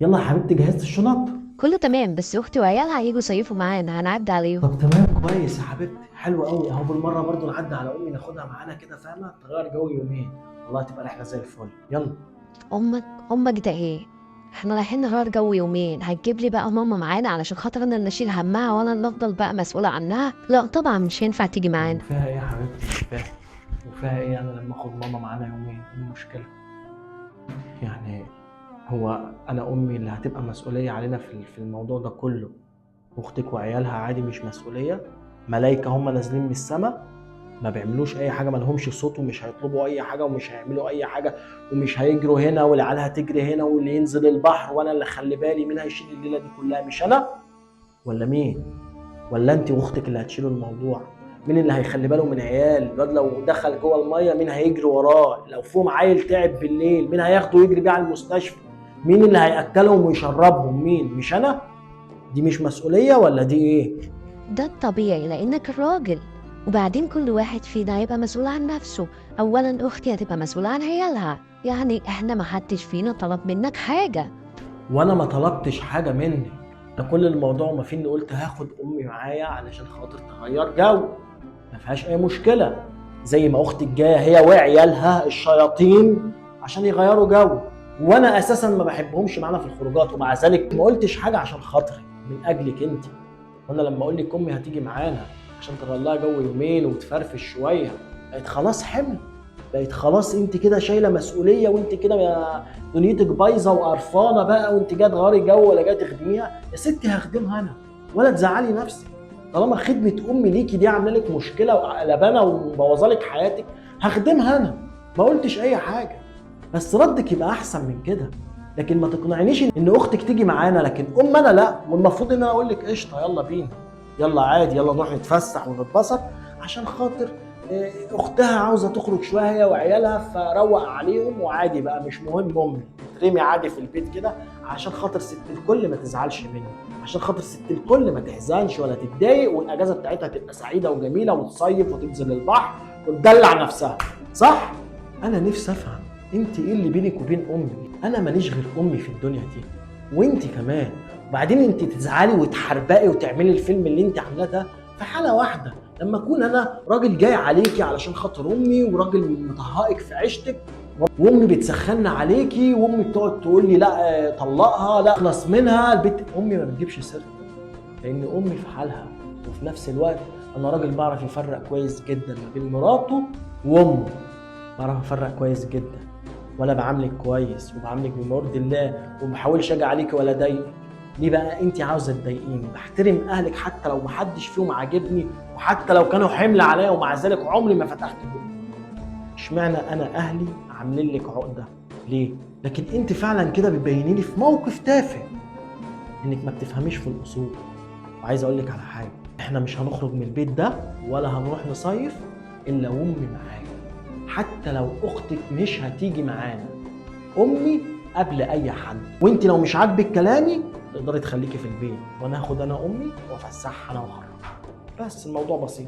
يلا يا حبيبتي، جهزت الشنط؟ كله تمام، بس اختي وعيالها هيجوا يصيفوا معانا، هنعدي عليهم. طب تمام كويس يا حبيبتي، حلو قوي اهو. بالمره برضو نعدي على امي ناخدها معانا كده، فاهمه؟ تغير جو يومين. والله تبقى رحله زي الفل. يلا. امك امك ده ايه؟ احنا رايحين نغير جو يومين، هتجيب لي بقى ماما معانا علشان خاطر انا اللي اشيل همها وانا اللي افضل بقى مسؤوله عنها؟ لا طبعا مش هينفع تيجي معانا. وفيها ايه يا حبيبتي؟ مش فاهم. وفيها ايه انا لما اخد ماما معانا يومين؟ ايه المشكله يعني؟ هو انا امي اللي هتبقى مسؤوليه علينا في الموضوع ده كله؟ اختك وعيالها عادي مش مسؤوليه؟ ملايكه هم نازلين من السماء، ما بيعملوش اي حاجه، ما لهمش صوت ومش هيطلبوا اي حاجه ومش هيعملوا اي حاجه، ومش هيجروا هنا والعيال هتجري هنا واللي ينزل البحر وانا اللي خلي بالي مين هيشيل الليله دي كلها؟ مش انا ولا مين؟ ولا انت واختك اللي هتشيلوا الموضوع؟ مين اللي هيخلي باله من عيال الواد لو دخل جوه الميه؟ مين هيجري وراه لو فيهم عيل تعب بالليل؟ مين هياخده يجري بيه على المستشفى؟ مين اللي هياكلهم ويشربهم؟ مين؟ مش انا؟ دي مش مسؤوليه ولا دي ايه؟ ده الطبيعي لانك الراجل، وبعدين كل واحد فينا هيبقى مسؤول عن نفسه. اولا اختي هتبقى مسؤوله عن عيالها، يعني احنا ما حدش فينا طلب منك حاجه. وانا ما طلبتش حاجه منك. ده كل الموضوع ما فيه اني قلت هاخد امي معايا علشان خاطر تغير جو، ما فيهاش اي مشكله. زي ما اختي الجايه هي وعيالها الشياطين عشان يغيروا جو، وانا اساسا ما بحبهمش معانا في الخروجات، ومع ذلك ما قلتش حاجه عشان خاطري من اجلك انت. وانا لما اقول لك امي هتيجي معانا عشان تغير لها جو يومين وتفرفش شويه، بقت خلاص حمل. بقت خلاص انت كده شايله مسؤوليه، وانت كده دنيتك بايظه وقرفانه بقى، وانت جايه تغيري جو ولا جايه تخدميها؟ يا ستي هخدمها انا، ولا تزعلي نفسك. طالما خدمه امي ليكي دي عامله لك مشكله وقلبانه ومبوظه لك حياتك، هخدمها انا. ما قلتش اي حاجه، بس ردك يبقى احسن من كده. لكن ما تقنعنيش ان اختك تيجي معانا لكن انا لا. والمفروض ان انا اقول لك قشطه يلا بينا، يلا عادي، يلا نروح نتفسح ونتبسط عشان خاطر اختها عاوزه تخرج شويه هي وعيالها، فروق عليهم وعادي بقى، مش مهم امي ترمي عادي في البيت كده، عشان خاطر ست الكل ما تزعلش مني، عشان خاطر ست الكل ما تحزنش ولا تتضايق، والاجازه بتاعتها تبقى سعيده وجميله وتصيف وتنزل البحر وتدلع نفسها. صح؟ انا نفسي افهم انت ايه اللي بينك وبين امي؟ انا ماليش غير امي في الدنيا دي، وانت كمان. وبعدين انت تزعلي وتحربقي وتعملي الفيلم اللي انت عاملاه ده في حاله واحده، لما اكون انا راجل جاي عليكي علشان خاطر امي، وراجل مطهقك في عيشتك، وامي بتسخن عليكي، وامي بتقعد تقول لي لا طلقها، لا اخلص منها البت. امي ما بتجيبش سيرتي، لان امي في حالها، وفي نفس الوقت انا راجل بعرف يفرق كويس جدا ما بين مراته وامه. بعرف افرق كويس جدا، ولا بعاملك كويس وبعاملك بمرضي الله، وما بحاولش اجي عليكي ولا اضايقك. ليه بقى انت عاوزه تضايقيني؟ بحترم اهلك حتى لو محدش فيهم عاجبني، وحتى لو كانوا حمل عليا، ومع ذلك عمري ما فتحت بقي. اشمعنى انا اهلي عاملين لك عقده؟ ليه؟ لكن انت فعلا كده بتبيني لي في موقف تافه انك ما بتفهميش في الاصول. وعايز اقول لك على حاجه، احنا مش هنخرج من البيت ده ولا هنروح نصيف الا وامي معانا، حتى لو اختك مش هتيجي معانا. امي قبل اي حد. وانت لو مش عاجبك كلامي تقدري تخليكي في البيت، وانا هاخد انا امي وافسحها انا وخرجها. بس الموضوع بسيط.